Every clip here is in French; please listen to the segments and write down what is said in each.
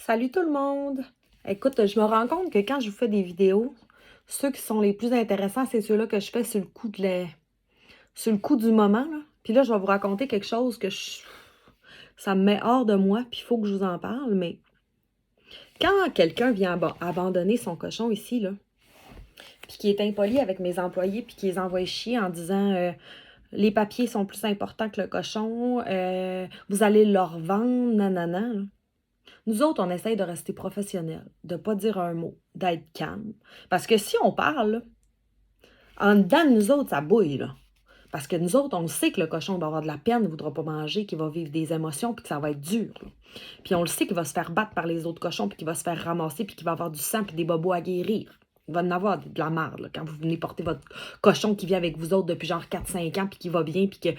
Salut tout le monde! Écoute, je me rends compte que quand je vous fais des vidéos, ceux qui sont les plus intéressants, c'est ceux-là que je fais sur le coup sur le coup du moment, là. Puis là, je vais vous raconter quelque chose ça me met hors de moi, puis il faut que je vous en parle, mais quand quelqu'un vient abandonner son cochon ici, là, puis qui est impoli avec mes employés, puis qui les envoie chier en disant les papiers sont plus importants que le cochon, vous allez leur vendre, nanana, là. Nous autres, on essaye de rester professionnels, de ne pas dire un mot, d'être calme. Parce que si on parle, là, en dedans de nous autres, ça bouille, là. Parce que nous autres, on sait que le cochon va avoir de la peine, il ne voudra pas manger, qu'il va vivre des émotions, puis que ça va être dur, là. Puis on le sait qu'il va se faire battre par les autres cochons, puis qu'il va se faire ramasser, puis qu'il va avoir du sang, puis des bobos à guérir. Il va en avoir de la marde, là, quand vous venez porter votre cochon qui vit avec vous autres depuis genre 4-5 ans, puis qui va bien, puis que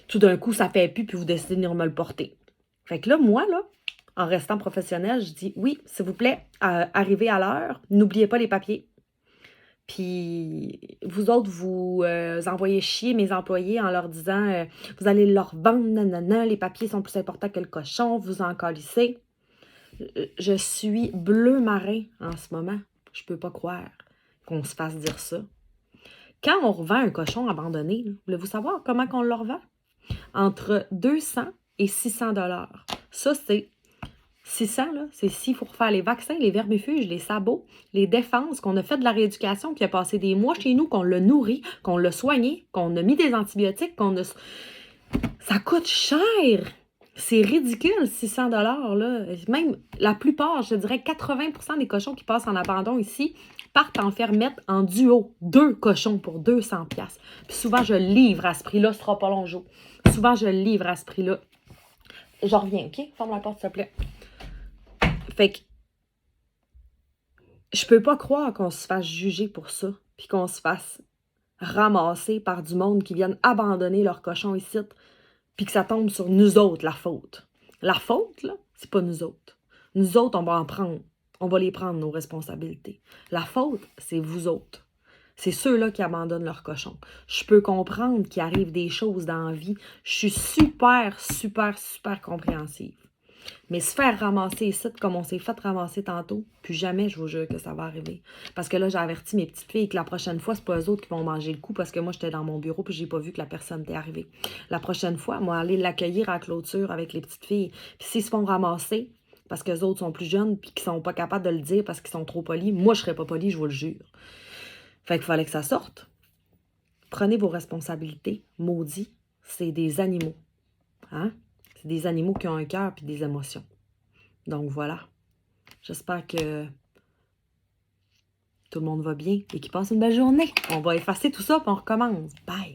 tout d'un coup, ça fait plus, puis vous décidez de venir me le porter. Fait que là, moi, là, en restant professionnel, je dis oui, s'il vous plaît, arrivez à l'heure, n'oubliez pas les papiers. Puis vous autres, vous envoyez chier mes employés en leur disant vous allez leur vendre, nanana, les papiers sont plus importants que le cochon, vous en calissez. Je suis bleu marin en ce moment. Je peux pas croire qu'on se fasse dire ça. Quand on revend un cochon abandonné, là, voulez-vous savoir comment on le revend? Entre 200 et 600 $. Ça, c'est 600, là, c'est s'il faut refaire les vaccins, les vermifuges, les sabots, les défenses, qu'on a fait de la rééducation, qui a passé des mois chez nous, qu'on l'a nourri, qu'on l'a soigné, qu'on a mis des antibiotiques, qu'on a... Ça coûte cher! C'est ridicule, 600 $, là. Même la plupart, je dirais 80% des cochons qui passent en abandon ici partent en fermette en duo. 2 cochons pour 200 $. Puis souvent, je livre à ce prix-là. Ce sera pas long, jour. Souvent, je livre à ce prix-là. Je reviens, OK? Ferme la porte, s'il te plaît. Fait que je peux pas croire qu'on se fasse juger pour ça, puis qu'on se fasse ramasser par du monde qui viennent abandonner leur cochon ici, puis que ça tombe sur nous autres, la faute. La faute, là, c'est pas nous autres. Nous autres, on va en prendre. On va les prendre, nos responsabilités. La faute, c'est vous autres. C'est ceux-là qui abandonnent leur cochon. Je peux comprendre qu'il arrive des choses dans la vie. Je suis super, super, super compréhensive. Mais se faire ramasser ici, comme on s'est fait ramasser tantôt, plus jamais, je vous jure que ça va arriver. Parce que là, j'ai averti mes petites filles que la prochaine fois, c'est pas eux autres qui vont manger le coup parce que moi, j'étais dans mon bureau puis j'ai pas vu que la personne était arrivée. La prochaine fois, moi, aller l'accueillir à la clôture avec les petites filles. Puis s'ils se font ramasser parce que les autres sont plus jeunes puis qu'ils sont pas capables de le dire parce qu'ils sont trop polis, moi, je serais pas polie, je vous le jure. Fait qu'il fallait que ça sorte. Prenez vos responsabilités. Maudits, c'est des animaux. Hein? C'est des animaux qui ont un cœur et des émotions. Donc voilà. J'espère que tout le monde va bien et qu'il passe une belle journée. On va effacer tout ça et on recommence. Bye!